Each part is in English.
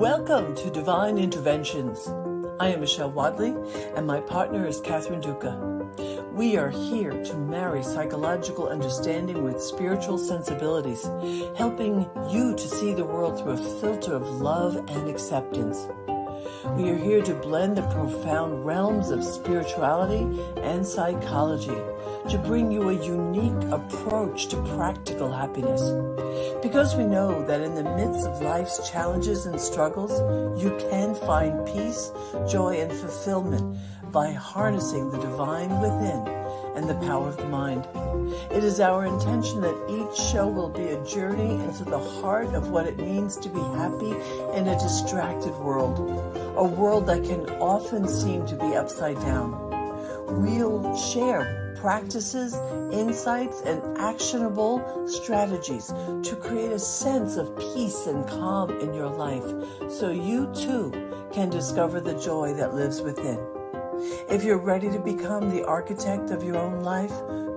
Welcome to Divine Interventions. I am Michelle Wadley, and my partner is Catherine Duca. We are here to marry psychological understanding with spiritual sensibilities, helping you to see the world through a filter of love and acceptance. We are here to blend the profound realms of spirituality and psychology to bring you a unique approach to practical happiness. Because we know that in the midst of life's challenges and struggles, you can find peace, joy, and fulfillment by harnessing the divine within and the power of the mind. It is our intention that each show will be a journey into the heart of what it means to be happy in a distracted world, a world that can often seem to be upside down. We'll share practices, insights, and actionable strategies to create a sense of peace and calm in your life so you too can discover the joy that lives within. If you're ready to become the architect of your own life,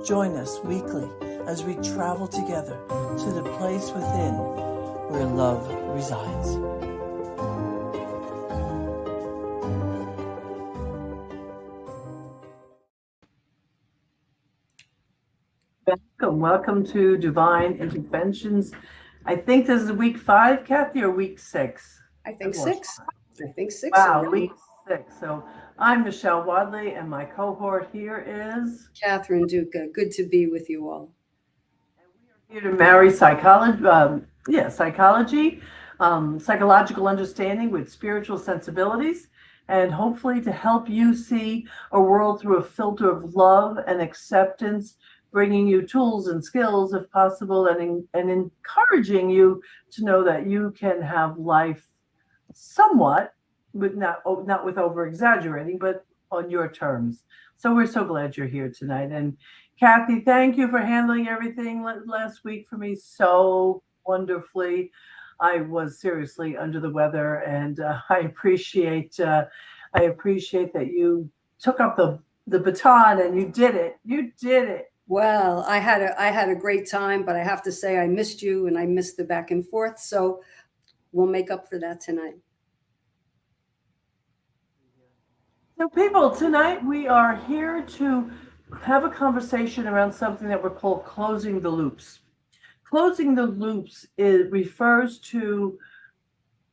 join us weekly as we travel together to the place within where love resides. Welcome to Divine Interventions. I think this is week 5, Kathy, or week 6? I think 6. Wow, week 6. So I'm Michelle Wadley, and my cohort here is Catherine Duca. Good to be with you all. And we are here to marry psychological understanding with spiritual sensibilities, and hopefully to help you see a world through a filter of love and acceptance, bringing you tools and skills if possible, and encouraging you to know that you can have life somewhat, but not with over exaggerating, but on your terms. So we're so glad you're here tonight. And Kathy, thank you for handling everything last week for me so wonderfully. I was seriously under the weather, and I appreciate that you took up the baton and you did it. You did it. Well, I had a great time, but I have to say I missed you and I missed the back and forth. So we'll make up for that tonight. So people, tonight we are here to have a conversation around something that we're called closing the loops. Closing the loops refers to,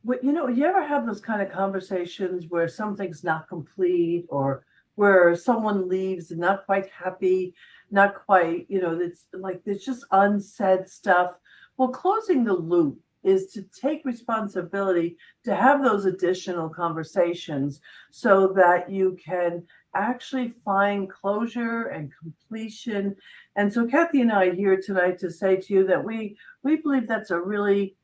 you ever have those kind of conversations where something's not complete, or where someone leaves not quite happy, not quite, it's like there's just unsaid stuff. Well, closing the loop is to take responsibility to have those additional conversations so that you can actually find closure and completion. And so Kathy and I are here tonight to say to you that we believe that's a really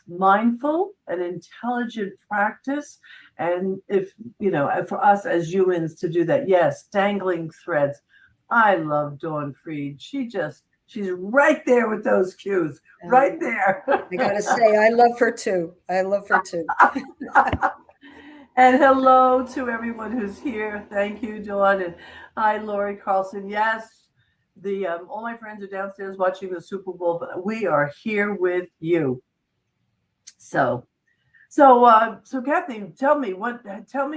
mindful and intelligent practice. And if, for us as humans to do that, yes, dangling threads. I love Dawn Freed. She's right there with those cues, right there. I gotta say, I love her too. And hello to everyone who's here. Thank you, Dawn. And hi, Lori Carlson. Yes, all my friends are downstairs watching the Super Bowl, but we are here with you. So Kathy, tell me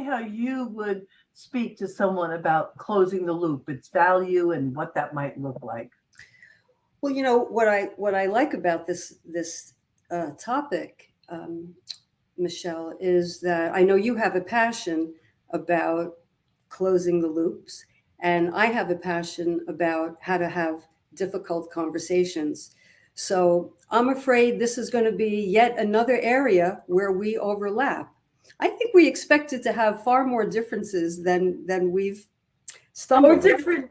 how you would speak to someone about closing the loop, its value, and what that might look like. Well, what I like about this topic, Michelle, is that I know you have a passion about closing the loops, and I have a passion about how to have difficult conversations. So I'm afraid this is going to be yet another area where we overlap. I think we expected to have far more differences than we've stumbled. Different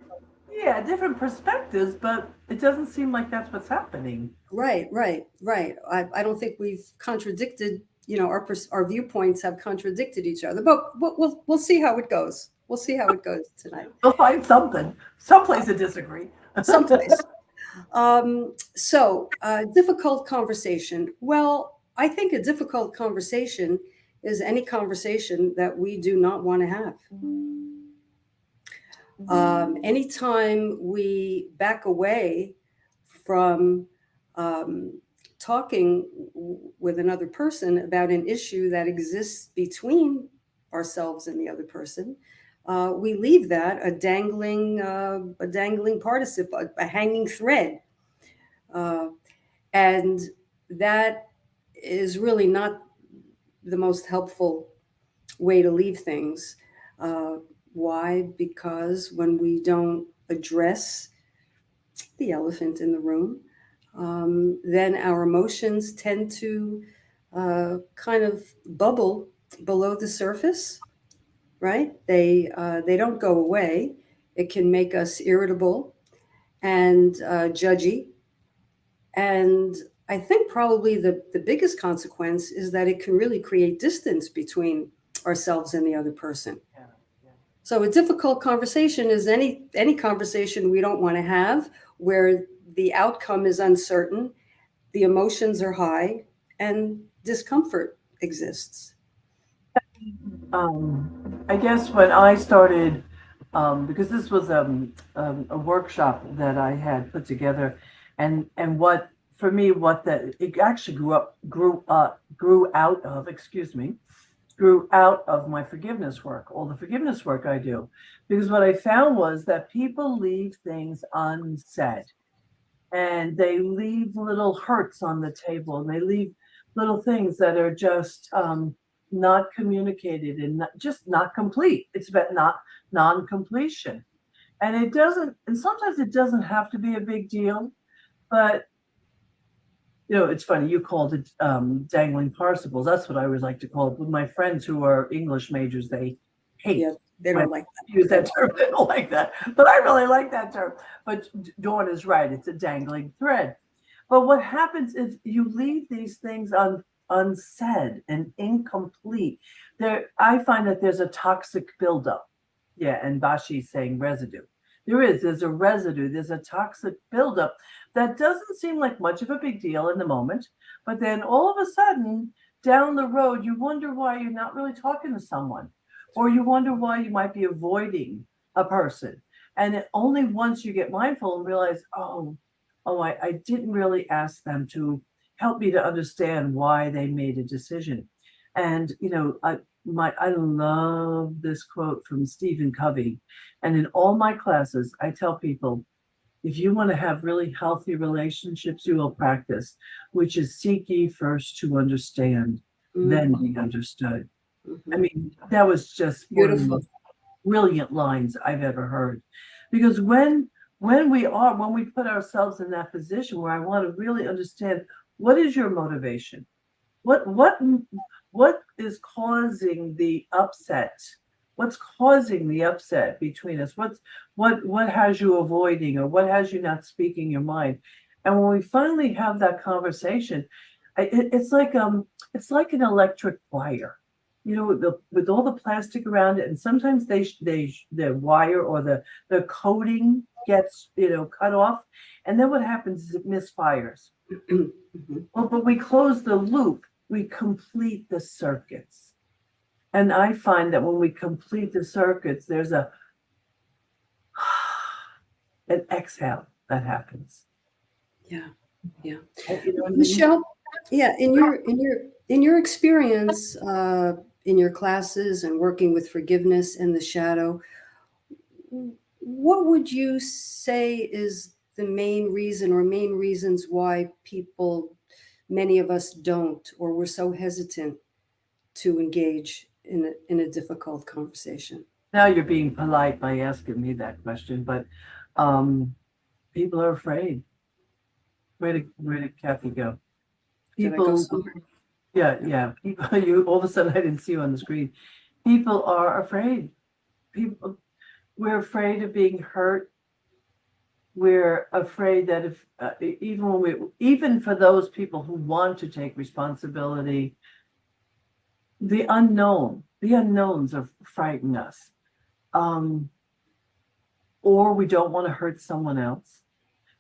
perspectives, but it doesn't seem like that's what's happening. Right. I don't think we've contradicted. Our viewpoints have contradicted each other, but we'll see how it goes. We'll see how it goes tonight. We'll find something. Someplace to disagree. Someplace. Difficult conversation. Well, I think a difficult conversation is any conversation that we do not want to have. Anytime we back away from talking with another person about an issue that exists between ourselves and the other person, we leave that a dangling participle, a hanging thread, and that is really not the most helpful way to leave things. Why? Because when we don't address the elephant in the room, then our emotions tend to kind of bubble below the surface, right? They don't go away. It can make us irritable and judgy. And I think probably the biggest consequence is that it can really create distance between ourselves and the other person. Yeah, yeah. So a difficult conversation is any conversation we don't want to have, where the outcome is uncertain, the emotions are high, and discomfort exists. I guess when I started, because this was a workshop that I had put together, and what for me, what that it actually grew out of, excuse me, grew out of my forgiveness work, all the forgiveness work I do, because what I found was that people leave things unsaid, and they leave little hurts on the table, and they leave little things that are just not communicated and just not complete. It's about not non-completion, and it doesn't. And sometimes it doesn't have to be a big deal, but it's funny. You called it dangling participles. That's what I always like to call it. With my friends who are English majors, they hate. Yeah, they don't like that. Use that term. They don't like that, but I really like that term. But Dawn is right. It's a dangling thread. But what happens is you leave these things unsaid and incomplete. I find that there's a toxic buildup. Yeah, and Bashi's saying residue. There's a residue, there's a toxic buildup that doesn't seem like much of a big deal in the moment, but then all of a sudden, down the road, you wonder why you're not really talking to someone, or you wonder why you might be avoiding a person. And only once you get mindful and realize, I didn't really ask them to help me to understand why they made a decision. And I love this quote from Stephen Covey. And in all my classes, I tell people, if you want to have really healthy relationships, you will practice, which is seek ye first to understand, then be understood. I mean, that was just one of the most brilliant lines I've ever heard. Because when we put ourselves in that position where I want to really understand, what is your motivation? What is causing the upset? What's causing the upset between us? What has you avoiding, or what has you not speaking your mind? And when we finally have that conversation, it's like an electric wire, with all the plastic around it, and sometimes the wire or the coating gets cut off, and then what happens is it misfires. Well, but we close the loop, we complete the circuits. And I find that when we complete the circuits, there's an exhale that happens. Yeah. What Michelle, yeah, in your experience, in your classes and working with forgiveness and the shadow, what would you say is the main reason or main reasons why many of us don't, or we're so hesitant to engage in a difficult conversation? Now you're being polite by asking me that question, but people are afraid. Where did Kathy go? Did I go somewhere? Yeah. People, you all of a sudden I didn't see you on the screen. People are afraid. We're afraid of being hurt. We're afraid that if even for those people who want to take responsibility, the unknowns are frightening us, or we don't want to hurt someone else,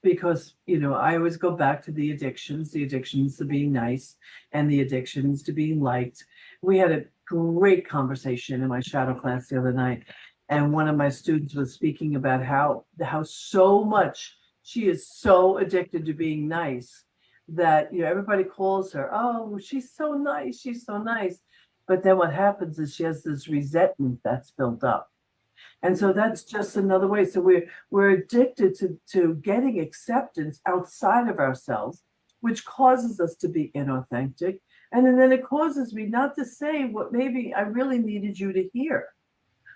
because I always go back to the addictions to being nice and the addictions to being liked. We had a great conversation in my shadow class the other night, and one of my students was speaking about how so much she is so addicted to being nice that, everybody calls her, oh, she's so nice, she's so nice. But then what happens is she has this resentment that's built up. And so that's just another way. So we're addicted to getting acceptance outside of ourselves, which causes us to be inauthentic. And then it causes me not to say what maybe I really needed you to hear.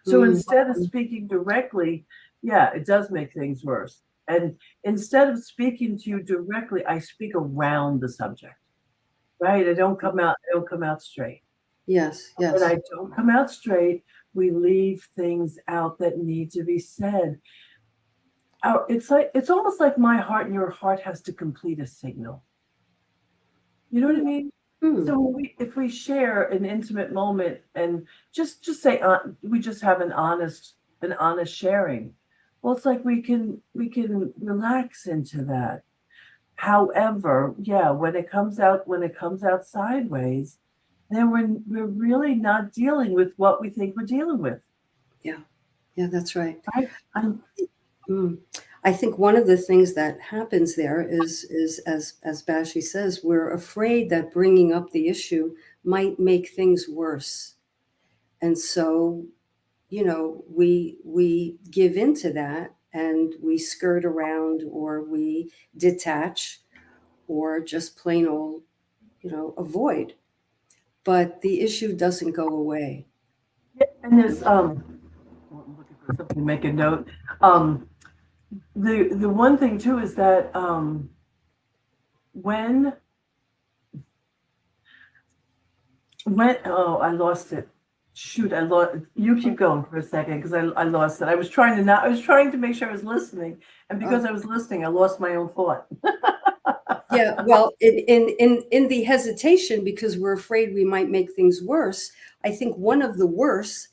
So Mm. instead of speaking directly, yeah, it does make things worse. And instead of speaking to you directly, I speak around the subject, right? I don't come out straight. Yes, When yes. I don't come out straight, we leave things out that need to be said. It's almost like my heart and your heart has to complete a signal. You know what I mean? Mm. So if we share an intimate moment and just say we just have an honest sharing, well, it's like we can relax into that. However, yeah, when it comes out sideways, then we're really not dealing with what we think we're dealing with, Yeah, yeah, that's right. right? Mm. I think one of the things that happens there is as Bashi says, we're afraid that bringing up the issue might make things worse, and so we give into that and we skirt around or we detach or just plain old avoid. But the issue doesn't go away. And there's well, I'm looking for something to make a note. Um, the one thing too is that when I lost it. Shoot, I lost. You keep going for a second because I lost it. I was trying to make sure I was listening, and Oh, because I was listening, I lost my own thought. yeah, well, in the hesitation, because we're afraid we might make things worse, I think one of the worst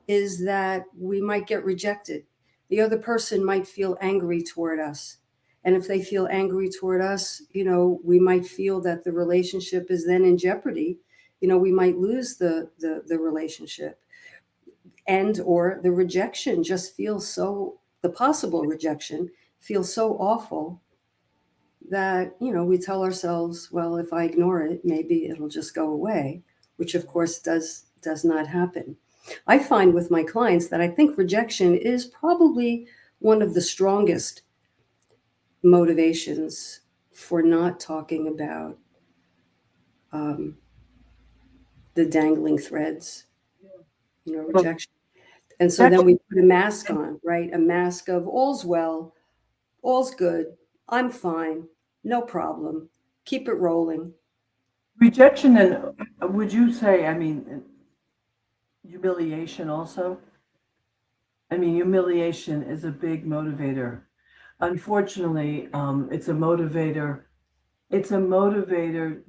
is that we might get rejected. The other person might feel angry toward us. And if they feel angry toward us, we might feel that the relationship is then in jeopardy. We might lose the relationship, and or the rejection just feels so, the possible rejection feels so awful that we tell ourselves, well, if I ignore it, maybe it'll just go away, which of course does not happen. I find with my clients that I think rejection is probably one of the strongest motivations for not talking about um, the dangling threads, Well, rejection. And so then rejection, we put a mask on, right? A mask of all's well, all's good, I'm fine, no problem, keep it rolling. rejection, and would you say? I mean, humiliation also. I mean, humiliation is a big motivator. Unfortunately, it's a motivator. It's a motivator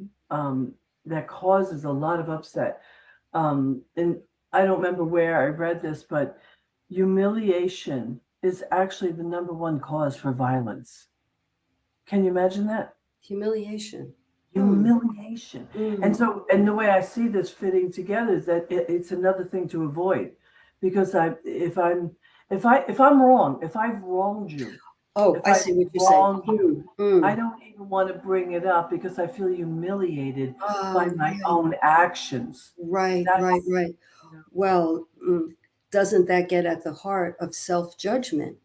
that causes a lot of upset. And I don't remember where I read this, but humiliation is actually the number one cause for violence. Can you imagine that? Humiliation. Hmm. Humiliation. And Mm. so, and the way I see this fitting together is that it's another thing to avoid, because if I'm wrong, if I've wronged you, Oh, if I I've see what you're saying. wronged you, Mm, I mm. don't even want to bring it up because I feel humiliated by Oh, my right, own actions. right, right, That's, right. you know, Well, doesn't that get at the heart of self-judgment,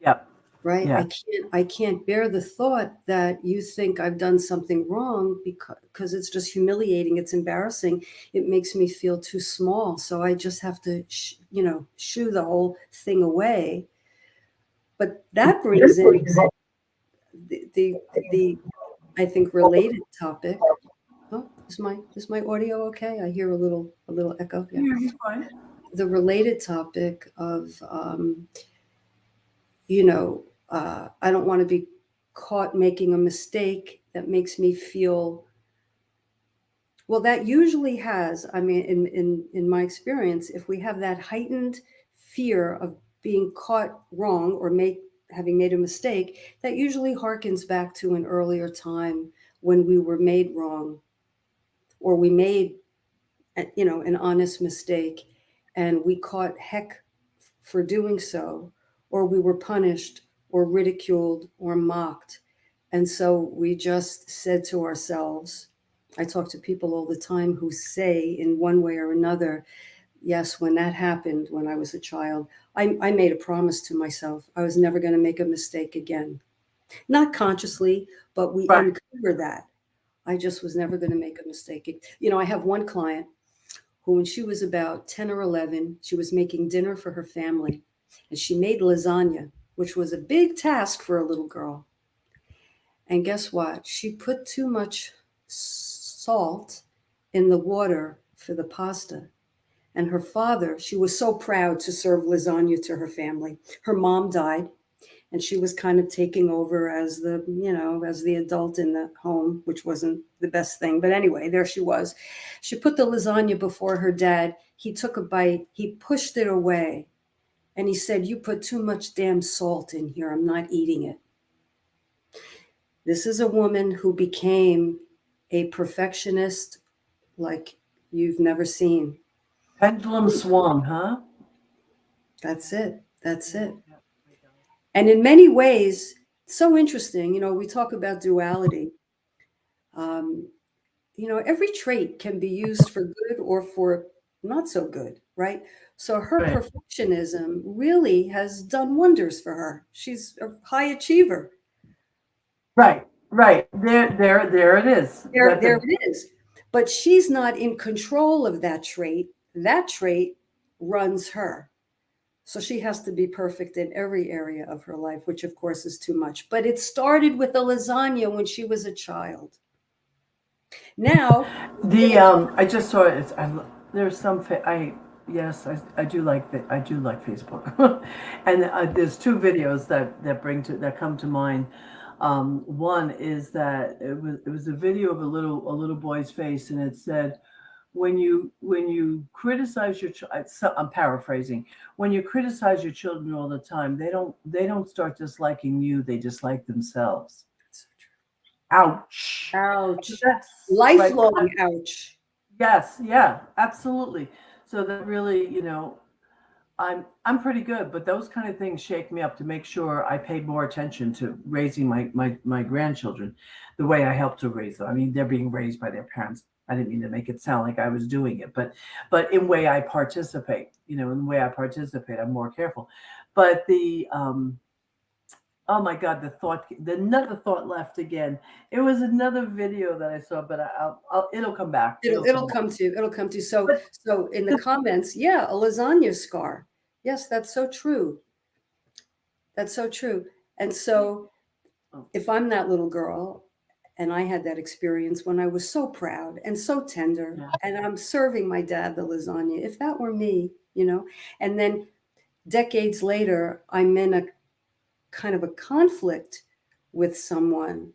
yeah, right? yeah. I can't bear the thought that you think I've done something wrong because it's just humiliating. It's embarrassing. It makes me feel too small. So I just have to, shoo the whole thing away. But that brings in the I think related topic. Oh, is my audio okay? I hear a little echo. Yeah. Yeah, you're fine. The related topic of I don't want to be caught making a mistake that makes me feel, well, that usually has, I mean, in my experience, if we have that heightened fear of being caught wrong or having made a mistake, that usually harkens back to an earlier time when we were made wrong, or we made an honest mistake and we caught heck for doing so, or we were punished or ridiculed or mocked. And so we just said to ourselves, I talk to people all the time who say in one way or another, yes, when that happened when I was a child, I made a promise to myself. I was never going to make a mistake again. Not consciously, but we Right. uncover that. I just was never going to make a mistake. You know, I have one client who, when she was about 10 or 11, she was making dinner for her family. And she made lasagna, which was a big task for a little girl. And guess what? She put too much salt in the water for the pasta. And her father, she was so proud to serve lasagna to her family. Her mom died, and she was kind of taking over as the, you know, as the adult in the home, which wasn't the best thing. But anyway, there she was. She put the lasagna before her dad. He took a bite, he pushed it away, and he said, "You put too much damn salt in here. I'm not eating it." This is a woman who became a perfectionist like you've never seen. Pendulum swung, huh? That's it. That's it. And in many ways, so interesting. You know, we talk about duality. Um, you know, every trait can be used for good or for not so good, right? So her Right. perfectionism really has done wonders for her. She's a high achiever. Right. Right. There it is. There it is. But she's not in control of that trait. That trait runs her. So she has to be perfect in every area of her life, which of course is too much. But it started with a lasagna when she was a child. Now, I just saw it. There's some yes, I do like that. I do like Facebook, and there's two videos that come to mind. One is that it was a video of a little boy's face, and it said, when you criticize your child, I'm paraphrasing. When you criticize your children all the time, they don't start disliking you; they dislike themselves. Ouch. ouch, That's right. lifelong ouch. Yes, yeah, absolutely. So that really, I'm pretty good, but those kind of things shake me up to make sure I pay more attention to raising my grandchildren the way I help to raise them. I mean, they're being raised by their parents. I didn't mean to make it sound like I was doing it, but in way I participate, in the way I participate, I'm more careful. But oh my God, another thought left again. It was another video that I saw, but it'll come back. It'll come to you. It'll come to you. So But so in the comments, yeah, a lasagna scar. Yes, that's so true. That's so true. And so if I'm that little girl and I had that experience when I was so proud and so tender yeah, and I'm serving my dad the lasagna, if that were me, and then decades later, I'm in a kind of a conflict with someone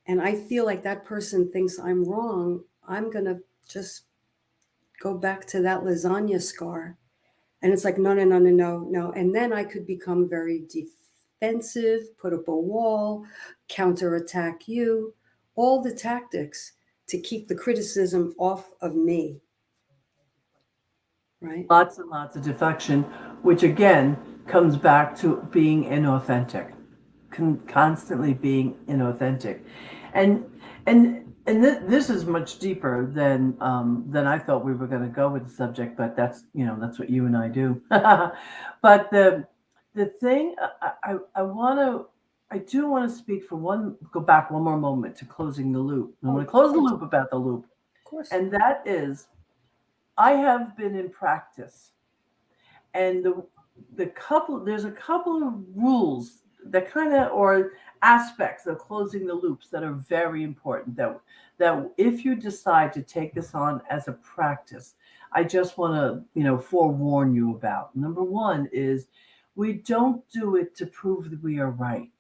and I feel like that person thinks I'm wrong, I'm going to just go back to that lasagna scar. And it's like, no, no, no, no, no, no. And then I could become very defensive, put up a wall, counterattack you, all the tactics to keep the criticism off of me. Right? lots and lots of defection, which again comes back to being inauthentic, constantly being inauthentic, and this is much deeper than I thought we were going to go with the subject, but that's what you and I do. But the thing I do want to speak for go back one more moment to closing the loop. I want to close the loop about the loop, Of course. and that is, I have been in practice, and there's a couple of rules that or aspects of closing the loops that are very important, that if you decide to take this on as a practice, I just want to forewarn you about. Number one is, we don't do it to prove that we are right.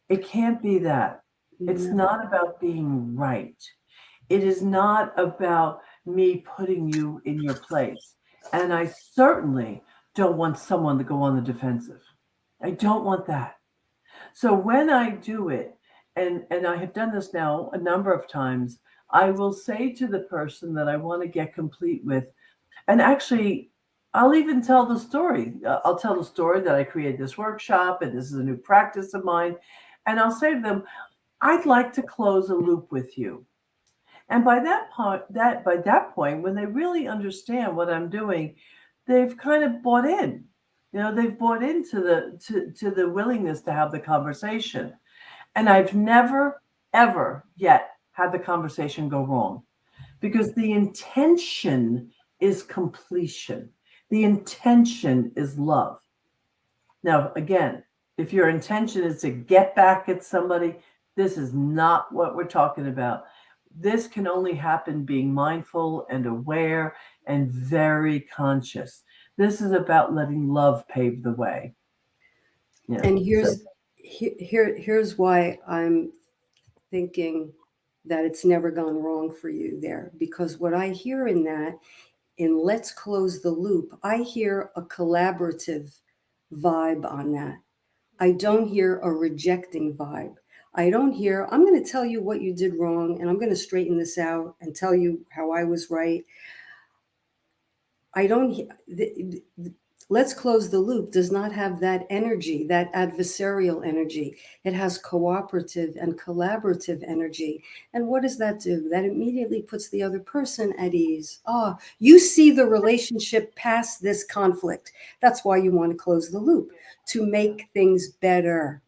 It can't be that. It's No. not about being right. It is not about me putting you in your place. And I certainly don't want someone to go on the defensive. I don't want that. So when I do it, and I have done this now a number of times, I will say to the person that I want to get complete with, and actually, I'll even tell the story. I'll tell the story that I created this workshop and this is a new practice of mine. And I'll say to them, I'd like to close a loop with you. And by that point, when they really understand what I'm doing, they've kind of bought in. They've bought into to the willingness to have the conversation. And I've never, ever yet had the conversation go wrong, because the intention is completion. The intention is love. Now, again, if your intention is to get back at somebody, this is not what we're talking about. This can only happen being mindful and aware and very conscious. This is about letting love pave the way. And here's why I'm thinking that it's never gone wrong for you there, because what I hear in let's close the loop, I hear a collaborative vibe on that. I don't hear a rejecting vibe. I don't hear, I'm going to tell you what you did wrong and I'm going to straighten this out and tell you how I was right. I don't, let's close the loop does not have that energy, that adversarial energy. It has cooperative and collaborative energy. And what does that do? That immediately puts the other person at ease. Ah, you see the relationship past this conflict. That's why you want to close the loop, to make things better.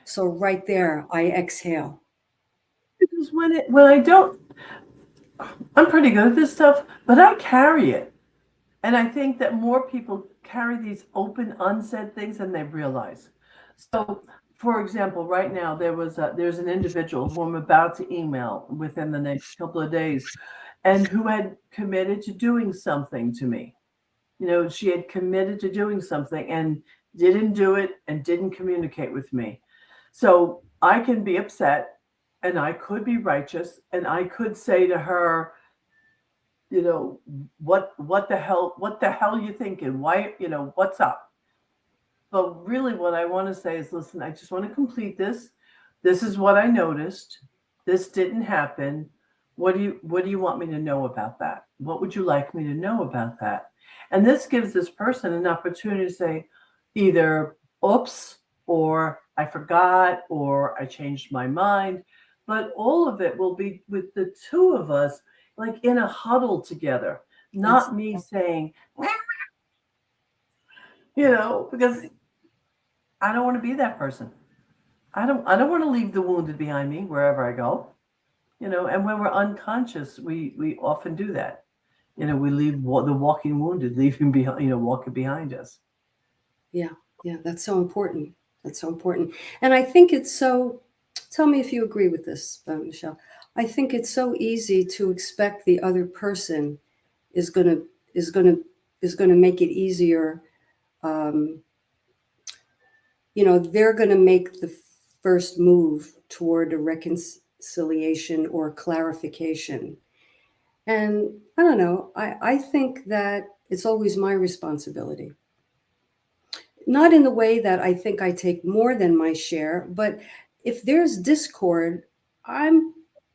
So right there, I exhale. Because when I don't, I'm pretty good at this stuff, but I carry it. And I think that more people carry these open, unsaid things than they realize. So, for example, right now there's an individual who I'm about to email within the next couple of days, and who had committed to doing something to me. She had committed to doing something and didn't do it and didn't communicate with me. So I can be upset, and I could be righteous, and I could say to her, what the hell you thinking? Why, what's up? But really what I want to say is, listen, I just want to complete this. This is what I noticed. This didn't happen. What do you want me to know about that? What would you like me to know about that? And this gives this person an opportunity to say either oops, or I forgot, or I changed my mind. But all of it will be with the two of us, like in a huddle together, not me saying, because I don't want to be that person. I don't want to leave the wounded behind me wherever I go. And when we're unconscious, we often do that. We leave the walking wounded, leaving behind, walking behind us. Yeah, that's so important. That's so important. And I think it's so, tell me if you agree with this, Michelle. I think it's so easy to expect the other person is gonna make it easier. They're gonna make the first move toward a reconciliation or clarification. And I don't know, I think that it's always my responsibility. Not in the way that I think I take more than my share, but if there's discord,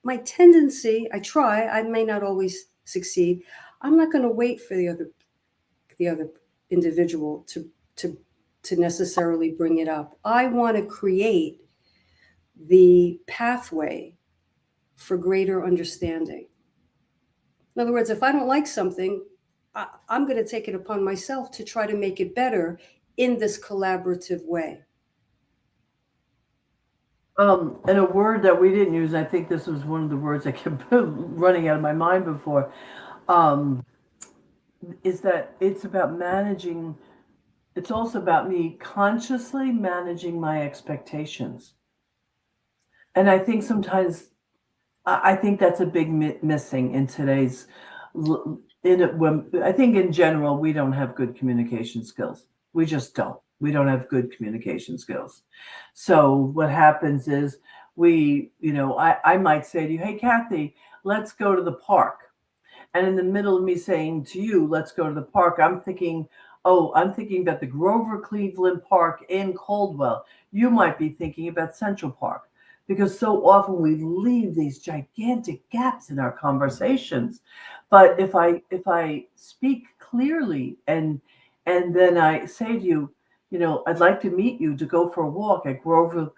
my tendency, I try, I may not always succeed. I'm not going to wait for the other individual to necessarily bring it up. I want to create the pathway for greater understanding. In other words, if I don't like something, I'm going to take it upon myself to try to make it better in this collaborative way. And a word that we didn't use, I think this was one of the words that kept running out of my mind before, is that it's about managing. It's also about me consciously managing my expectations. And I think sometimes, I think that's a big missing in today's, I think in general, we don't have good communication skills. We just don't. We don't have good communication skills. So what happens is I might say to you, hey, Kathy, let's go to the park. And in the middle of me saying to you, let's go to the park, I'm thinking about the Grover Cleveland Park in Caldwell. You might be thinking about Central Park, because so often we leave these gigantic gaps in our conversations. But if I speak clearly and then I say to you, I'd like to meet you to go for a walk at Grover.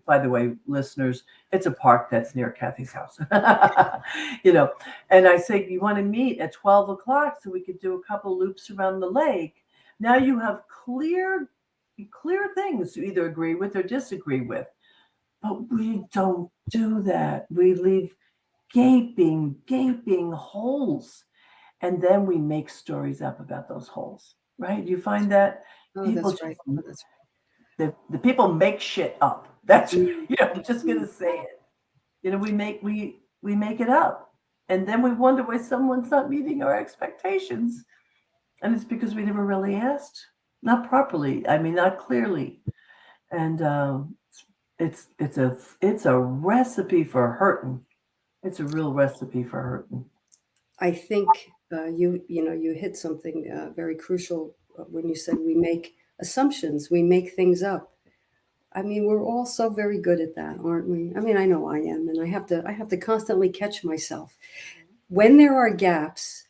By the way, listeners, it's a park that's near Kathy's house. you know, and I say, you want to meet at 12 o'clock so we could do a couple loops around the lake. Now you have clear things to either agree with or disagree with. But we don't do that. We leave gaping holes. And then we make stories up about those holes, right? You find that Oh, people that's just right. Oh, that's the people make shit up. That's right. I'm just gonna say it. We make it up. And then we wonder why someone's not meeting our expectations. And it's because we never really asked. Not properly. I mean, not clearly. And it's a recipe for hurting. It's a real recipe for hurting. I think you hit something very crucial when you said we make assumptions, we make things up. I mean, we're all so very good at that, aren't we? I mean, I know I am, and I have to constantly catch myself when there are gaps,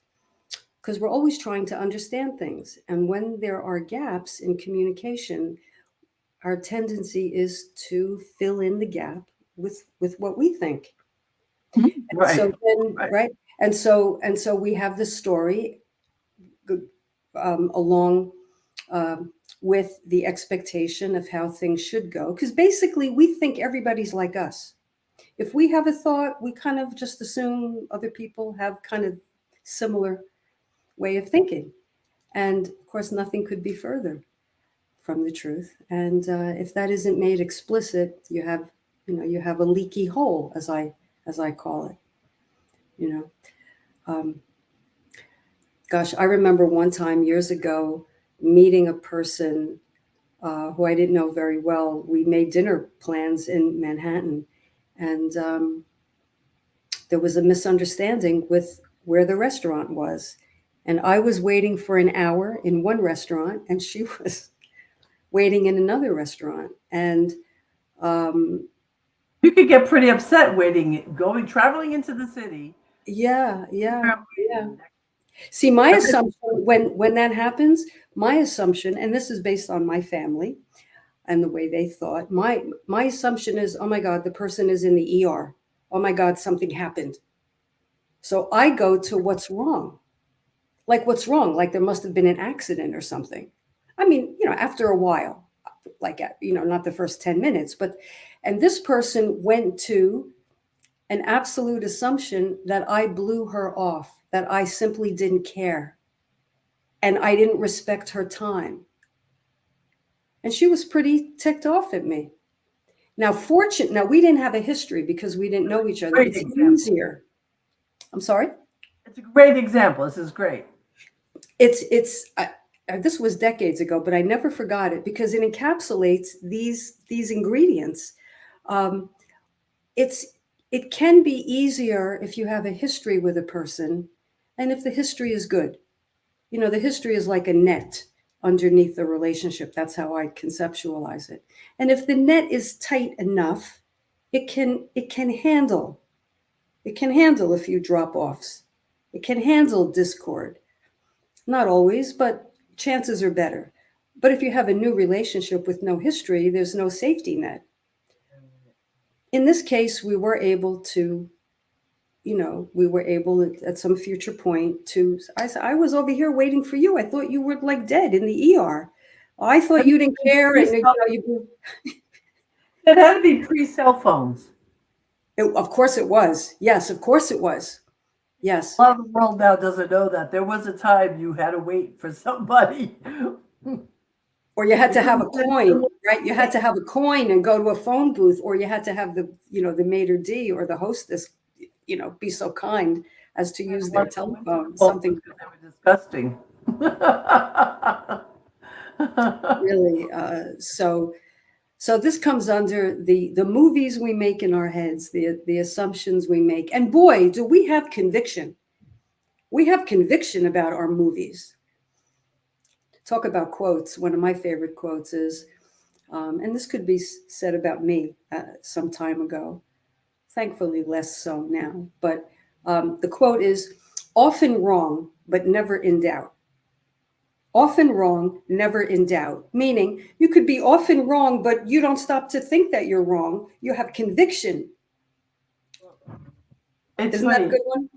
because we're always trying to understand things, and when there are gaps in communication, our tendency is to fill in the gap with what we think. Right. So then, Right. right, and so we have this story along with the expectation of how things should go. Because basically, we think everybody's like us. If we have a thought, we kind of just assume other people have kind of similar way of thinking. And of course, nothing could be further from the truth. And if that isn't made explicit, you have a leaky hole, as I call it. You know, um, gosh, I remember one time years ago meeting a person who I didn't know very well. We made dinner plans in Manhattan, and there was a misunderstanding with where the restaurant was. And I was waiting for an hour in one restaurant, and she was waiting in another restaurant. And um, You could get pretty upset traveling into the city. yeah, yeah, yeah. See, my assumption when that happens, my assumption, and this is based on my family and the way they thought. My assumption is, oh my God, the person is in the ER. Oh my God, something happened. So I go to what's wrong. Like what's wrong? Like there must have been an accident or something. I mean, after a while, like not the first 10 minutes, but and this person went to an absolute assumption that I blew her off, that I simply didn't care and I didn't respect her time. And she was pretty ticked off at me. Now, we didn't have a history because we didn't know each other. Great It's example. easier. I'm sorry? It's a great example. This is great. This was decades ago, but I never forgot it because it encapsulates these ingredients. Um, it can be easier if you have a history with a person, and if the history is good. The history is like a net underneath the relationship. That's how I conceptualize it. And if the net is tight enough, it can handle a few drop-offs. It can handle discord. Not always, but chances are better. But if you have a new relationship with no history, there's no safety net. In this case, we were able at some future point I said, I was over here waiting for you. I thought you were like dead in the ER. I thought you didn't care. And It had to be pre-cell phones. Of course it was. Yes, of course it was. Yes. A lot of the world now doesn't know that. There was a time you had to wait for somebody. Or you had to have a coin, right? You had to have a coin and go to a phone booth, or you had to have the maitre d' or the hostess, be so kind as to use their telephone. Something Because they were disgusting. really. So this comes under the movies we make in our heads, the assumptions we make. And boy, do we have conviction. We have conviction about our movies. Talk about quotes. One of my favorite quotes is, and this could be said about me some time ago, thankfully less so now, but the quote is, often wrong, but never in doubt. Often wrong, never in doubt. Meaning you could be often wrong, but you don't stop to think that you're wrong. You have conviction. It's Isn't that a funny. good one?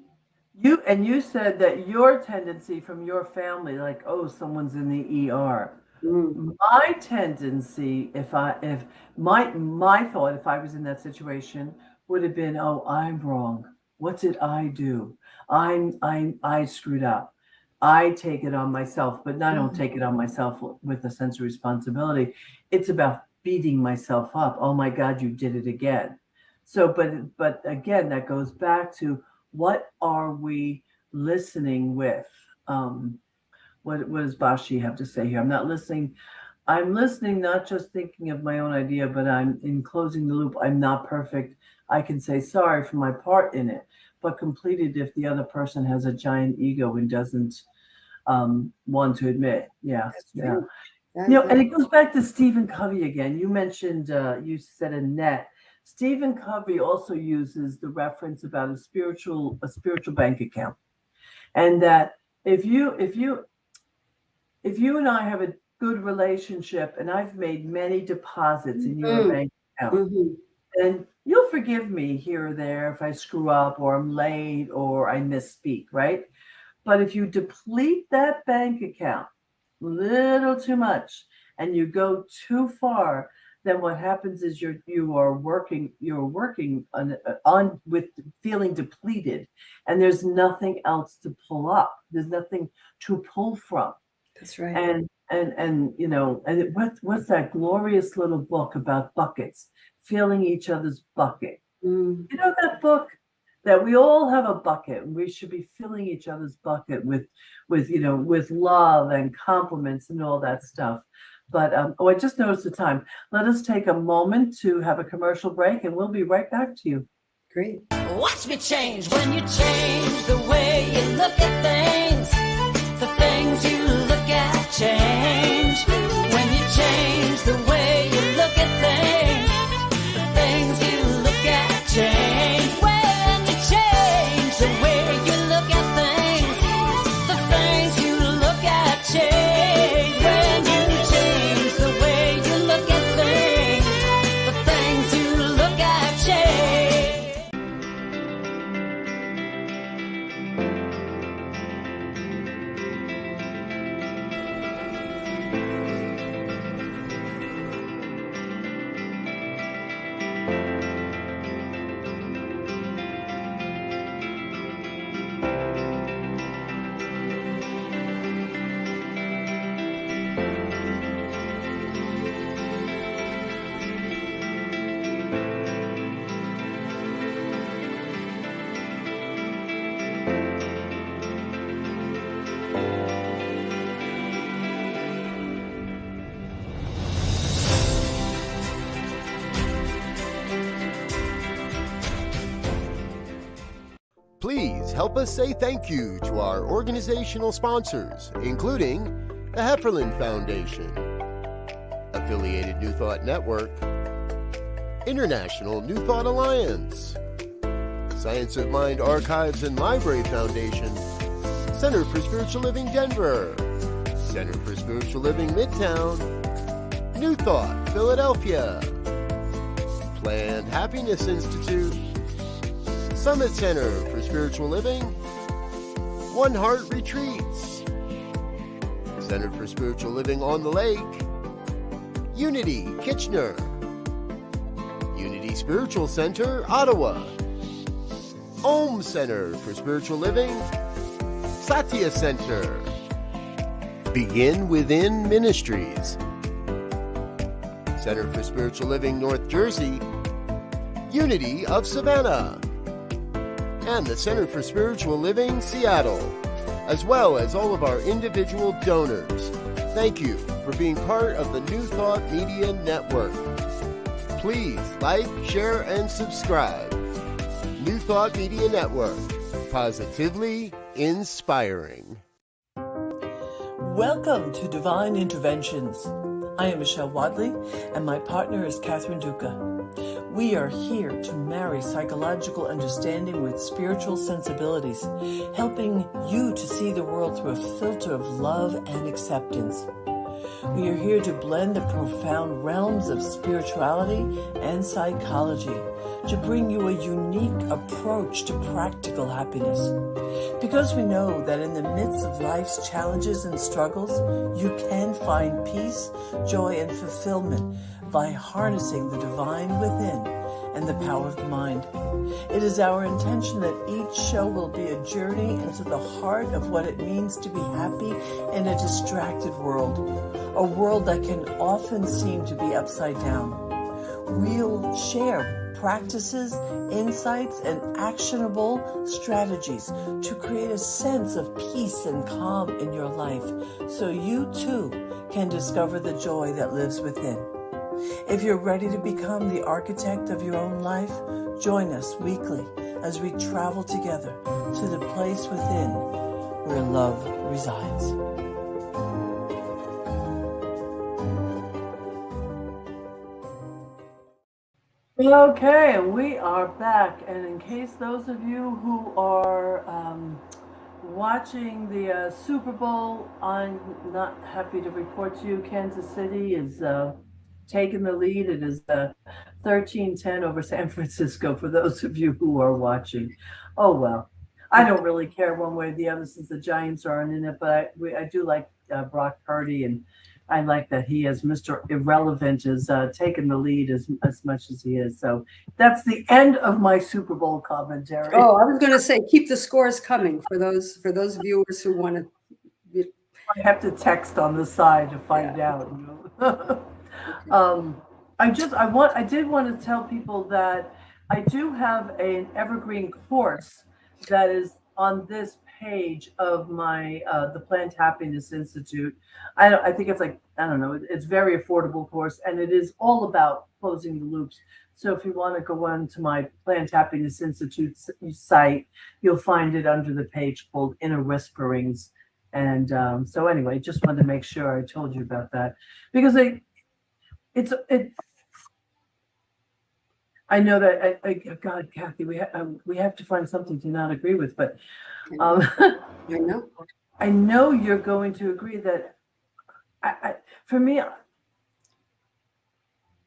You said that your tendency from your family, like, oh, someone's in the ER. My tendency, if my thought, if I was in that situation, would have been, oh, I'm wrong. What did I do? I screwed up. I take it on myself, but I don't take it on myself with a sense of responsibility. It's about beating myself up. Oh my God, you did it again. So, but again, that goes back to what are we listening with? What does Bashi have to say here? I'm not listening. I'm listening, not just thinking of my own idea, but I'm in closing the loop. I'm not perfect. I can say sorry for my part in it, but completed if the other person has a giant ego and doesn't want to admit. Yeah, That's yeah. true. And it goes back to Stephen Covey again. You mentioned, you said Annette. Stephen Covey also uses the reference about a spiritual bank account, and that if you and I have a good relationship and I've made many deposits in your bank account, Mhm. and you'll forgive me here or there if I screw up or I'm late or I misspeak, right? But if you deplete that bank account a little too much and you go too far, then what happens is you're working on with feeling depleted, and there's nothing else to pull up. There's nothing to pull from. That's right. And what's that glorious little book about buckets, filling each other's bucket? Mm. You know that book that we all have a bucket and we should be filling each other's bucket with love and compliments and all that stuff. But I just noticed the time. Let us take a moment to have a commercial break and we'll be right back to you. Great. Watch me change when you change the way you look at things. The things you look at change when you change the way you look at things. The things you look at change when you change the way you look at things. The things you look at change when you change the way you look at things. The things you look at change. Please help us say thank you to our organizational sponsors, including the Hefferland Foundation, Affiliated New Thought Network, International New Thought Alliance, Science of Mind Archives and Library Foundation, Center for Spiritual Living Denver, Center for Spiritual Living Midtown, New Thought Philadelphia, Planned Happiness Institute, Summit Center for Spiritual Living, One Heart Retreats, Center for Spiritual Living on the Lake, Unity Kitchener, Unity Spiritual Center Ottawa, Om Center for Spiritual Living, Satya Center, Begin Within Ministries, Center for Spiritual Living North Jersey, Unity of Savannah, and the Center for Spiritual Living Seattle, as well as all of our individual donors. Thank you for being part of the New Thought Media Network. Please like, share, and subscribe. New Thought Media Network, positively inspiring. Welcome to Divine Interventions. I am Michelle Wadley, and my partner is Catherine Duca. We are here to marry psychological understanding with spiritual sensibilities, helping you to see the world through a filter of love and acceptance. We are here to blend the profound realms of spirituality and psychology to bring you a unique approach to practical happiness. Because we know that in the midst of life's challenges and struggles, you can find peace, joy, and fulfillment by harnessing the divine within and the power of the mind. It is our intention that each show will be a journey into the heart of what it means to be happy in a distracted world, a world that can often seem to be upside down. We'll share practices, insights, and actionable strategies to create a sense of peace and calm in your life so you too can discover the joy that lives within. If you're ready to become the architect of your own life, join us weekly as we travel together to the place within where love resides. Okay, we are back, and in case those of you who are watching the Super Bowl, I'm not happy to report to you Kansas City is taking the lead. It is 13-10 over San Francisco for those of you who are watching. Oh well, I don't really care one way or the other since the Giants aren't in it, but I do like Brock Purdy, and I like that he, as Mr. Irrelevant, is taking the lead as much as he is. So that's the end of my Super Bowl commentary. Oh, I was going to say, keep the scores coming for those viewers who want to. I have to text on the side to find out. You know? I did want to tell people that I do have an evergreen course that is on this page of my the Plant Happiness Institute. I think it's like, I don't know, it's very affordable course, and it is all about closing the loops. So if you want to go on to my Plant Happiness Institute site, you'll find it under the page called Inner Whisperings. And so anyway, just wanted to make sure I told you about that, because I know that God, Kathy, we have to find something to not agree with, but I know you're going to agree that for me,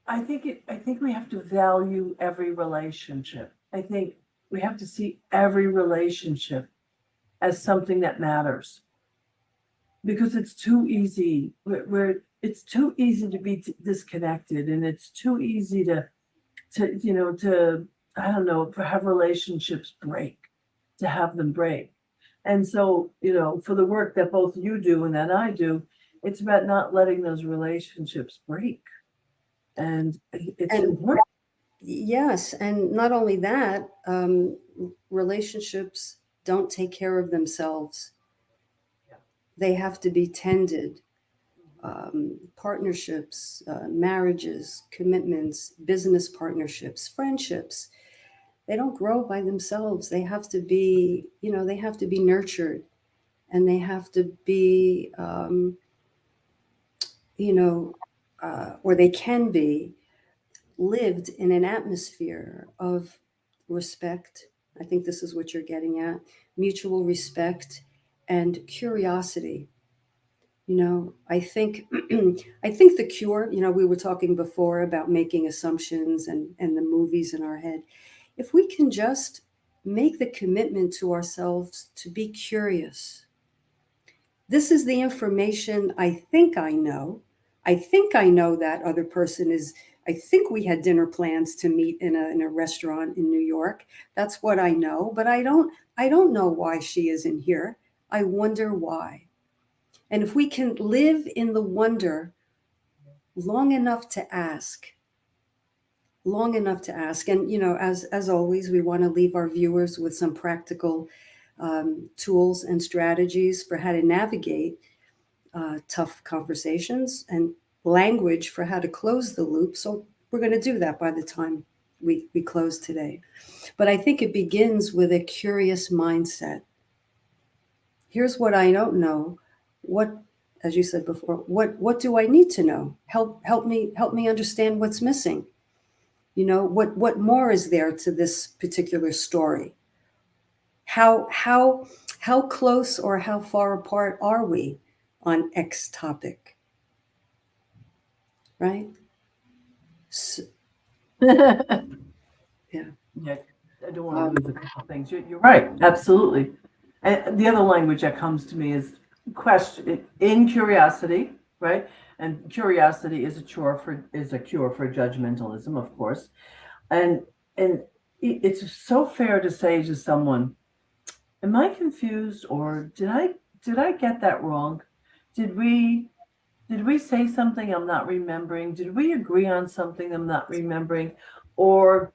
I think we have to value every relationship. I think we have to see every relationship as something that matters, because it's too easy. It's too easy to be disconnected, and it's too easy to I don't know, to have relationships break, to have them break. And so, for the work that both you do and that I do, it's about not letting those relationships break. And it's important. Yes, and not only that, relationships don't take care of themselves. Yeah. They have to be tended. Partnerships, marriages, commitments, business partnerships, friendships, they don't grow by themselves. They have to be, they have to be nurtured, and they have to be, or they can be lived in an atmosphere of respect. I think this is what you're getting at: mutual respect and curiosity. I think the cure, we were talking before about making assumptions and the movies in our head. If we can just make the commitment to ourselves to be curious. This is the information I think I know. I think I know that other person is, I think we had dinner plans to meet in a restaurant in New York. That's what I know, but I don't know why she isn't here. I wonder why. And if we can live in the wonder long enough to ask, and as always, we want to leave our viewers with some practical tools and strategies for how to navigate tough conversations, and language for how to close the loop. So we're going to do that by the time we close today. But I think it begins with a curious mindset. Here's what I don't know. What, as you said before, what do I need to know? Help me understand what's missing. what more is there to this particular story? How close or how far apart are we on X topic? Right? So, Yeah, yeah. I don't want to lose a couple things. You're right, absolutely. And the other language that comes to me is question in curiosity, right? And curiosity is a cure for judgmentalism, of course. And it's so fair to say to someone, am I confused, or did I get that wrong? Did we say something I'm not remembering? Did we agree on something I'm not remembering? Or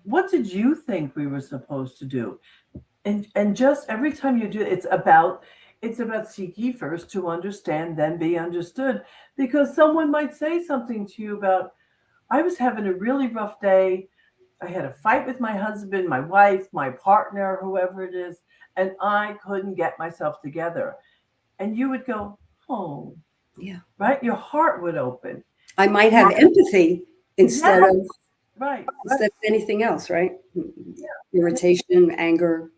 what did you think we were supposed to do? And just every time you do it, it's about seek ye first to understand, then be understood. Because someone might say something to you about, I was having a really rough day. I had a fight with my husband, my wife, my partner, whoever it is, and I couldn't get myself together. And you would go, oh, Yeah. right? Your heart would open. I might have empathy instead Yes, of right. anything else, right? Irritation, anger,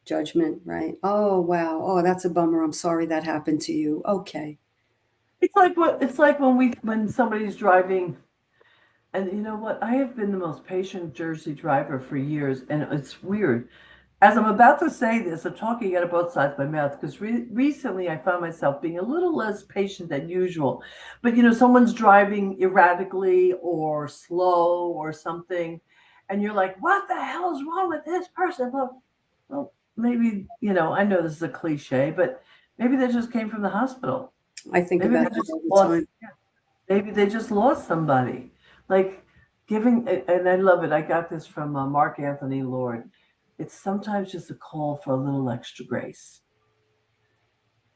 judgment, right? Oh, wow. Oh, that's a bummer. I'm sorry that happened to you. Okay. It's like when somebody's driving, and you know what? I have been the most patient Jersey driver for years, and it's weird. As I'm about to say this, I'm talking out of both sides of my mouth because recently I found myself being a little less patient than usual. But someone's driving erratically or slow or something, and you're like, "What the hell is wrong with this person?" Well, maybe I know this is a cliche, but maybe they just came from the hospital. I think Maybe about they that just all the lost. time. Maybe they just lost somebody. Like giving, and I love it. I got this from Mark Anthony Lord. It's sometimes just a call for a little extra grace.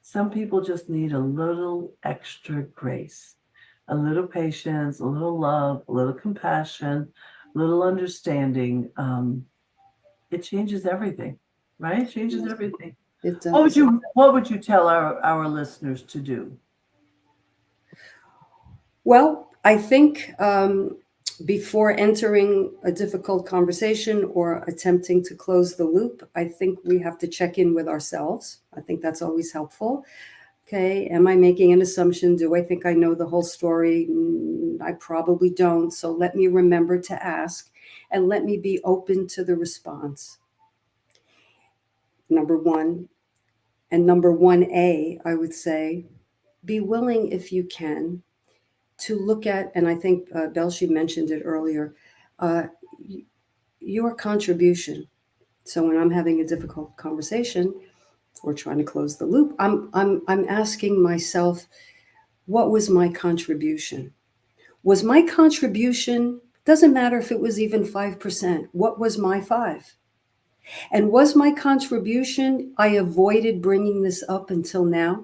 Some people just need a little extra grace, a little patience, a little love, a little compassion, a little understanding. It changes everything, right? It changes everything. It What would does. you tell our listeners to do? Well, I think before entering a difficult conversation or attempting to close the loop, I think we have to check in with ourselves. I think that's always helpful. Okay, am I making an assumption? Do I think I know the whole story? I probably don't. So let me remember to ask and let me be open to the response. Number one. And number 1A, I would say, be willing if you can to look at, and I think Belshi mentioned it earlier, uh, your contribution. So when I'm having a difficult conversation or trying to close the loop, I'm asking myself, what was my contribution? Was my contribution, doesn't matter if it was even 5%, what was my 5? And was my contribution, I avoided bringing this up until now?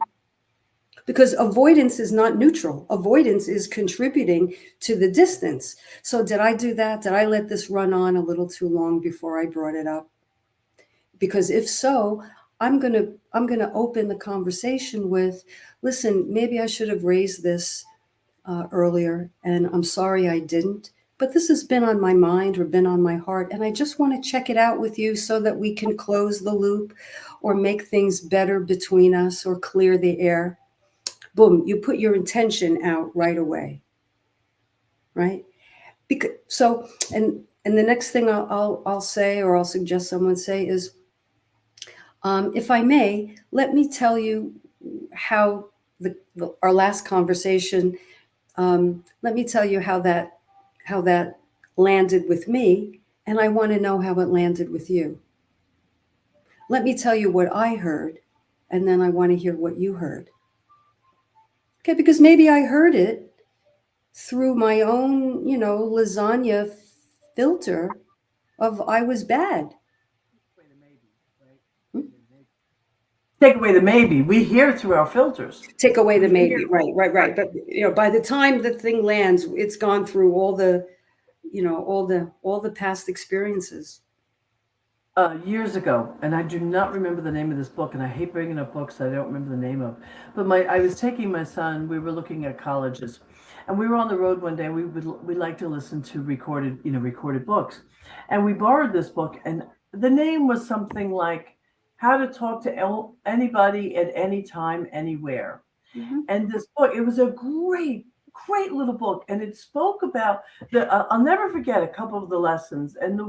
Because avoidance is not neutral. Avoidance is contributing to the distance. So did I do that? Did I let this run on a little too long before I brought it up? Because if so, I'm going to open the conversation with, listen, maybe I should have raised this earlier, and I'm sorry I didn't. But this has been on my mind or been on my heart, and I just want to check it out with you so that we can close the loop or make things better between us or clear the air. Boom, you put your intention out right away, right? Because so, and the next thing I'll say, or I'll suggest someone say is, if I may, let me tell you how our last conversation. Let me tell you how that landed with me, and I want to know how it landed with you. Let me tell you what I heard, and then I want to hear what you heard. Okay, because maybe I heard it through my own, lasagna filter of I was bad. Take away the maybe. We hear through our filters. Take away the maybe. Right. But by the time the thing lands, it's gone through all the past experiences. Years ago, and I do not remember the name of this book, and I hate bringing up books I don't remember the name of. But I was taking my son. We were looking at colleges, and we were on the road one day. We like to listen to recorded books, and we borrowed this book, and the name was something like "How to Talk to Anybody at Any Time, Anywhere." Mhm. And this book, it was a great little book, and it spoke about I'll never forget a couple of the lessons, and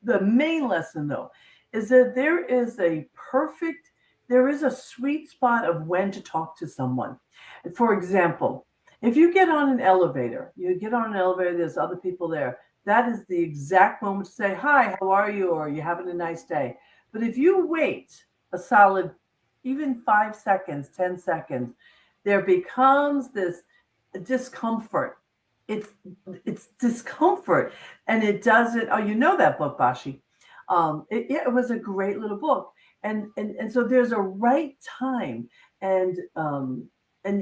the main lesson though is that there is a sweet spot of when to talk to someone. For example, if you get on an elevator, there's other people there. That is the exact moment to say, "Hi, how are you?" or "You having a nice day." But if you wait a solid, even 5 seconds, 10 seconds, there becomes this discomfort. It's discomfort, and it doesn't. Oh, you know that book, Bashi. It was a great little book, and so there's a right time, and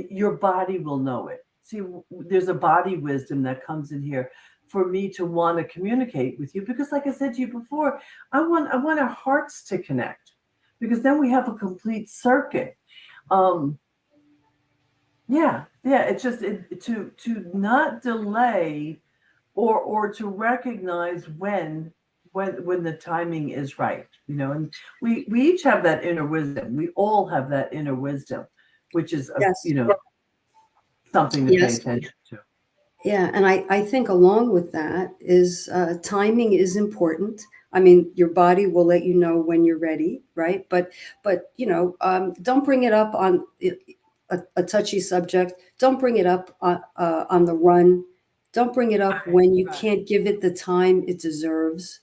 your body will know it. See, there's a body wisdom that comes in here for me to want to communicate with you, because, like I said to you before, I want our hearts to connect, because then we have a complete circuit. Um, yeah, it's just to not delay, or to recognize when the timing is right, and we each have that inner wisdom. We all have that inner wisdom, which is Yes. something to pay Yes. attention to. Yeah, and I think along with that is timing is important. I mean, your body will let you know when you're ready, right? But don't bring it up on a touchy subject. Don't bring it up on the run. Don't bring it up when you Right. can't give it the time it deserves.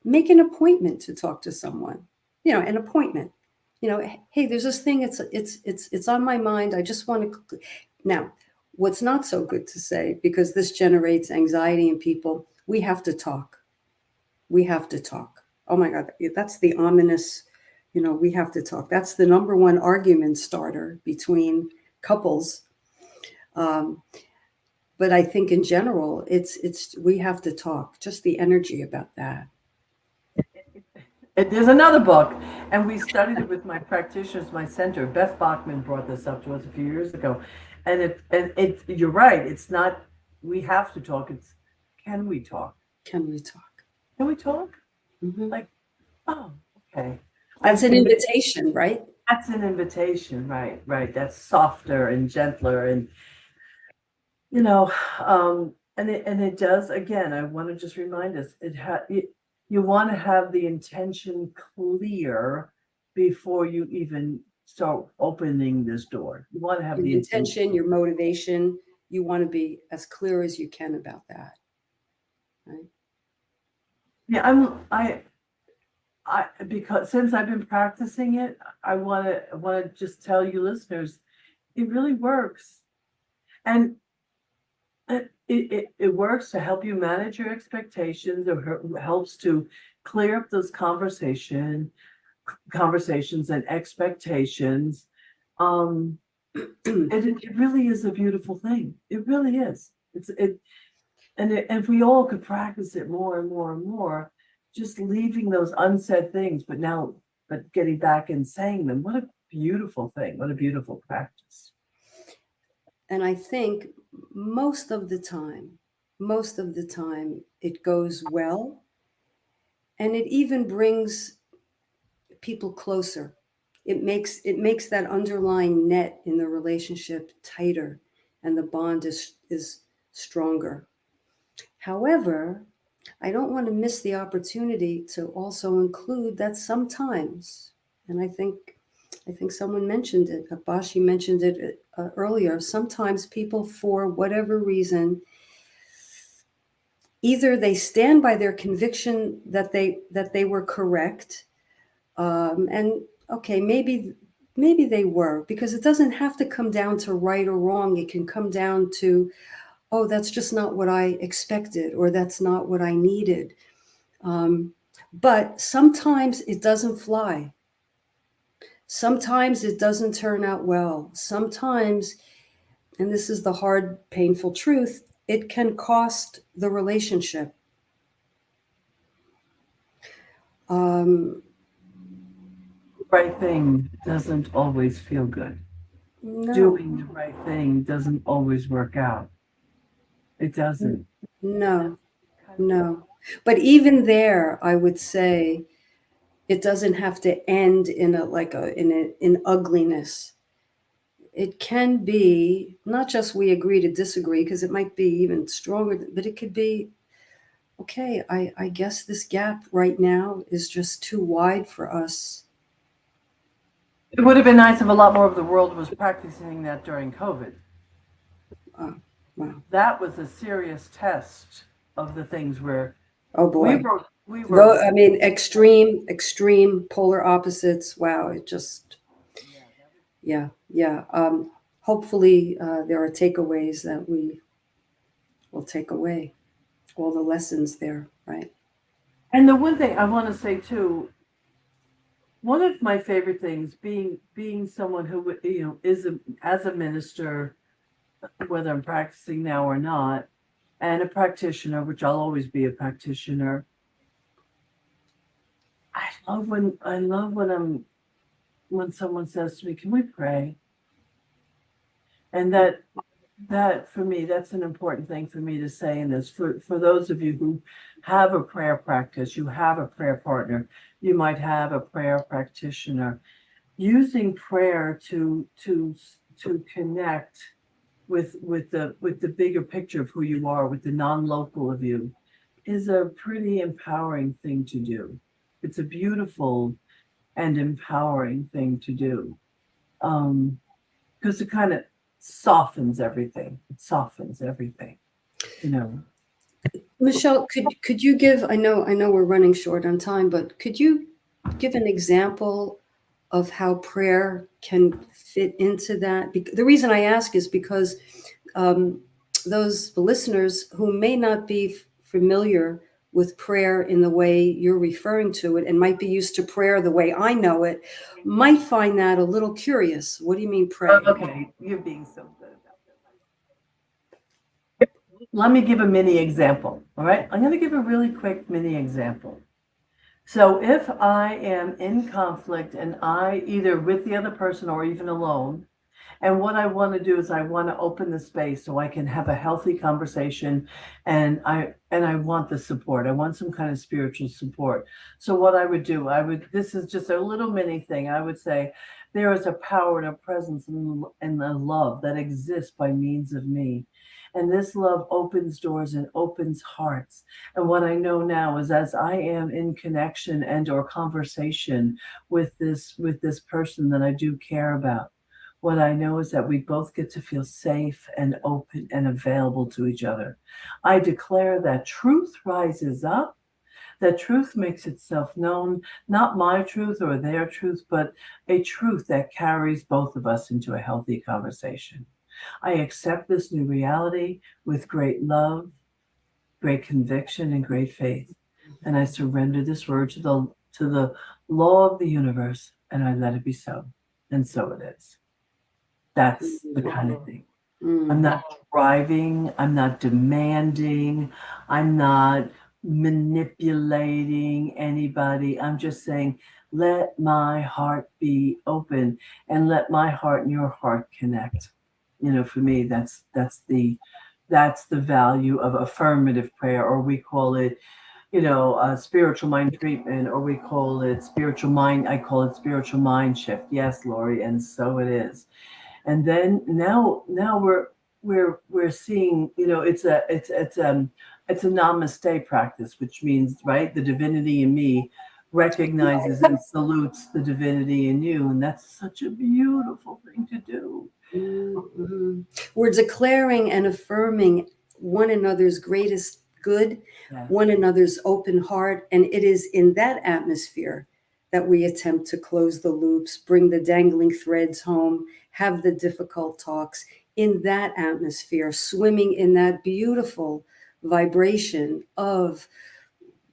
Make an appointment to talk to someone. An appointment. Hey, there's this thing. It's on my mind. I just want to. Now, what's not so good to say, because this generates anxiety in people, we have to talk. We have to talk. Oh my God, that's the ominous, we have to talk. That's the number one argument starter between couples. But I think in general, we have to talk, just the energy about that. There's another book, and we studied it with my practitioners, my center. Beth Bachman brought this up to us a few years ago, and you're right. It's not we have to talk. It's can we talk? Can we talk? Can we talk? Mhm. Like, oh, okay. That's an invitation, right? That's an invitation, right? Right. That's softer and gentler, and and it does. Again, I want to just remind us. You want to have the intention clear before you even start opening this door. You want to have Your the intention. intention, your motivation, you want to be as clear as you can about that. Right? Yeah, because since I've been practicing it, I want to just tell you listeners, it really works, and it works to help you manage your expectations, or helps to clear up those conversations and expectations. It really is a beautiful thing. It really is. And if we all could practice it more and more and more, just leaving those unsaid things, but getting back and saying them. What a beautiful thing. What a beautiful practice. And I think most of the time, it goes well. And it even brings people closer. It makes that underlying net in the relationship tighter, and the bond is stronger. However, I don't want to miss the opportunity to also include that sometimes, and I think someone mentioned it, Abashi mentioned it earlier. Sometimes people, for whatever reason, either they stand by their conviction that they were correct, and okay, maybe they were, because it doesn't have to come down to right or wrong. It can come down to, oh, that's just not what I expected, or that's not what I needed. But sometimes it doesn't fly. Sometimes it doesn't turn out well. Sometimes, and this is the hard, painful truth, it can cost the relationship. Right thing doesn't always feel good. No, doing the right thing doesn't always work out. It doesn't. no, no. But even there, I would say it doesn't have to end in in ugliness. It can be not just we agree to disagree, because it might be even stronger, but it could be, okay, I guess this gap right now is just too wide for us. It would have been nice if a lot more of the world was practicing that during COVID. Wow. That was a serious test of the things where Oh boy. we were I mean, extreme polar opposites. Wow. It just, yeah. Hopefully, there are takeaways that we will take away, all the lessons there, right? And the one thing I want to say too, one of my favorite things, being someone who is as a minister, whether I'm practicing now or not, and a practitioner, which I'll always be a practitioner. I love when someone says to me, "Can we pray?" And that for me, that's an important thing for me to say in this. For those of you who have a prayer practice, you have a prayer partner, you might have a prayer practitioner, using prayer to connect with the bigger picture of who you are, with the non-local of you, is a pretty empowering thing to do. It's a beautiful and empowering thing to do, because it kind of softens everything. It softens everything, you know. Michelle, could you give, I know we're running short on time, but could you give an example of how prayer can fit into that? The reason I ask is because those listeners who may not be familiar with prayer in the way you're referring to it, and might be used to prayer the way I know it, might find that a little curious. What do you mean pray? Okay, you're being so good about this. Let me give a mini example. All right, I'm going to give a really quick mini example. So if I am in conflict, and I, either with the other person or even alone, and what I want to do is I want to open the space so I can have a healthy conversation, and I want the support. I want some kind of spiritual support. So what I would do, this is just a little mini thing. I would say there is a power and a presence and a love that exists by means of me. And this love opens doors and opens hearts. And what I know now is, as I am in connection and or conversation with this person that I do care about, what I know is that we both get to feel safe and open and available to each other. I declare that truth rises up, that truth makes itself known, not my truth or their truth, but a truth that carries both of us into a healthy conversation. I accept this new reality with great love, great conviction, and great faith. And I surrender this word to the law of the universe, and I let it be so. And so it is. That's the kind of thing. I'm not driving, I'm not demanding, I'm not manipulating anybody. I'm just saying, let my heart be open, and let my heart and your heart connect. For me, that's the value of affirmative prayer, or we call it, spiritual mind treatment, or we call it spiritual mind. I call it spiritual mind shift. Yes, Lori, and so it is. And then now we're seeing, it's a namaste practice, which means, right, the divinity in me recognizes and salutes the divinity in you, and that's such a beautiful thing to do. Mm-hmm. We're declaring and affirming one another's greatest good, yes, one another's open heart, and it is in that atmosphere that we attempt to close the loops, bring the dangling threads home, have the difficult talks. In that atmosphere, swimming in that beautiful vibration of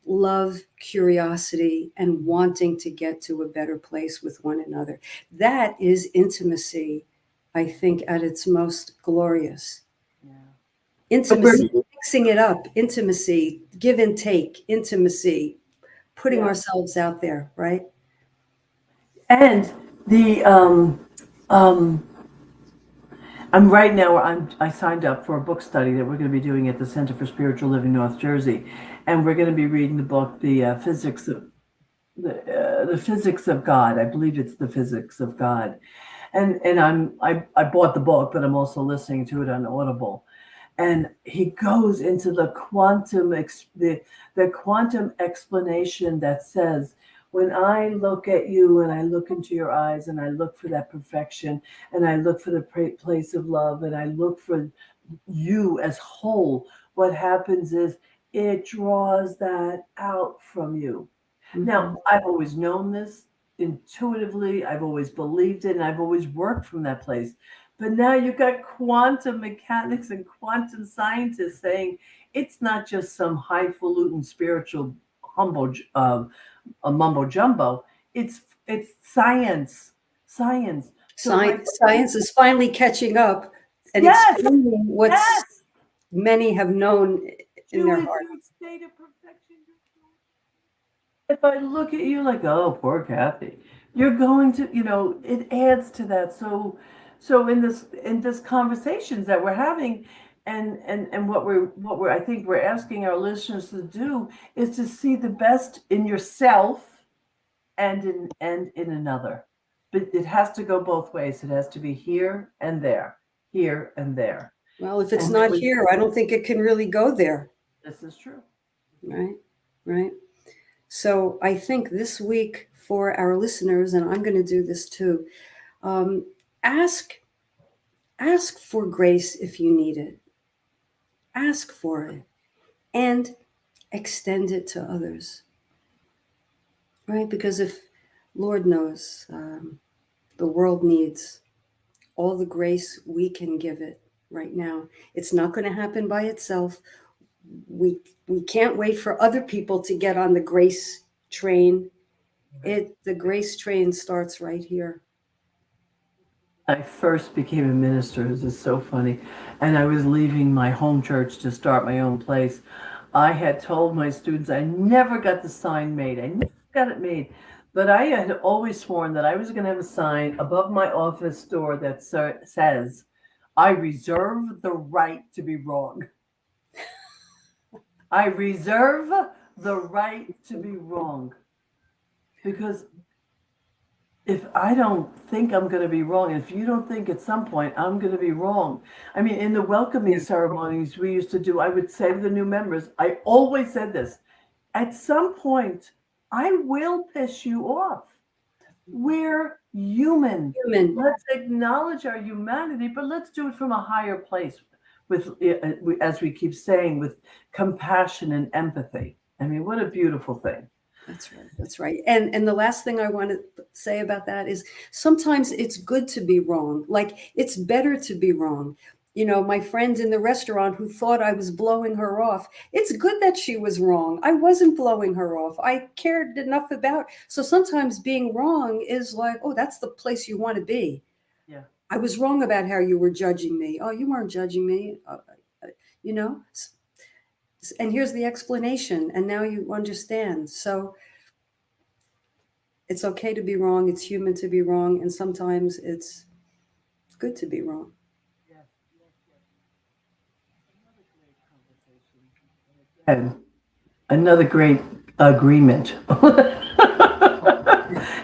love, curiosity, and wanting to get to a better place with one another. That is intimacy, I think, at its most glorious. Yeah. Intimacy, mixing it up, intimacy, give and take, intimacy, putting ourselves out there, right? And the I'm right now. I signed up for a book study that we're going to be doing at the Center for Spiritual Living, North Jersey, and we're going to be reading the book, the Physics of God. I believe it's the Physics of God, and I bought the book, but I'm also listening to it on Audible. And he goes into the the quantum explanation that says, when I look at you and I look into your eyes and I look for that perfection and I look for the place of love and I look for you as whole, what happens is it draws that out from you. Now, I've always known this intuitively, I've always believed it, and I've always worked from that place. But now you've got quantum mechanics and quantum scientists saying it's not just some highfalutin spiritual a mumbo jumbo. It's science. Science. Science is finally catching up and Yes, explaining what yes. many have known in their You is heart. your state of perfection. If I look at you like, oh, poor Kathy, you're going to, it adds to that. So in this conversations that we're having, and what I think we're asking our listeners to do is to see the best in yourself and in another. But it has to go both ways. It has to be here and there, here and there. Well, if it's And not here, I don't think it can really go there. This is true. Right, right. So I think this week for our listeners, and I'm going to do this too, ask for grace if you need it. Ask for it and extend it to others. Right? Because if, Lord knows, the world needs all the grace we can give it right now. It's not going to happen by itself. We can't wait for other people to get on the grace train. The grace train starts right here. I first became a minister. This is so funny. And I was leaving my home church to start my own place. I had told my students I never got the sign made. I never got it made. But I had always sworn that I was going to have a sign above my office door that says, I reserve the right to be wrong. I reserve the right to be wrong. Because if I don't think I'm going to be wrong, if you don't think at some point I'm going to be wrong. I mean, in the welcoming ceremonies we used to do, I would say to the new members, I always said this, at some point, I will piss you off. We're human. Let's acknowledge our humanity, but let's do it from a higher place with, as we keep saying, with compassion and empathy. I mean, what a beautiful thing. That's right. That's right. And the last thing I want to say about that is sometimes it's good to be wrong. Like, it's better to be wrong. My friend in the restaurant who thought I was blowing her off, it's good that she was wrong. I wasn't blowing her off. I cared enough about. So sometimes being wrong is like, oh, that's the place you want to be. Yeah. I was wrong about how you were judging me. Oh, you weren't judging me. And here's the explanation. And now you understand. So it's okay to be wrong. It's human to be wrong. And sometimes it's good to be wrong. And another great agreement.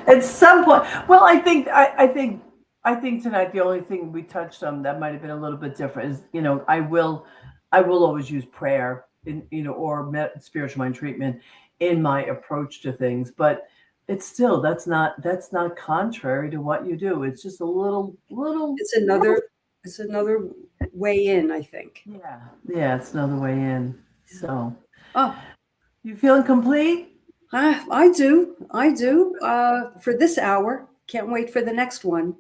At some point, well, I think tonight the only thing we touched on that might have been a little bit different is, I will always use prayer or spiritual mind treatment in my approach to things, but it's still that's not contrary to what you do. It's just a little. It's another way in, I think. Yeah, it's another way in. So, oh, you feeling complete? I do. For this hour, can't wait for the next one.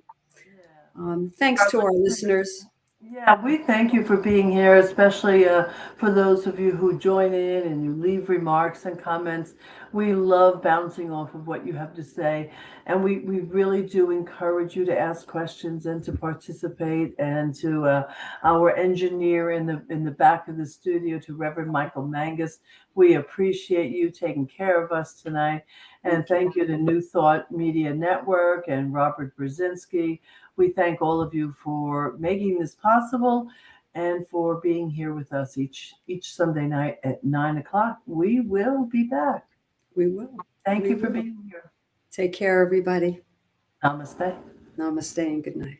Thanks to our listeners. Yeah, we thank you for being here, especially for those of you who join in and you leave remarks and comments. We love bouncing off of what you have to say, and we really do encourage you to ask questions and to participate. And to our engineer in the back of the studio, to Reverend Michael Mangus, we appreciate you taking care of us tonight. And thank you to New Thought Media Network and Robert Brzezinski. We thank all of you for making this possible and for being here with us each Sunday night at 9 o'clock. We will be back. We will. Thank We you for will. being here. Take care, everybody. Namaste. Namaste and good night.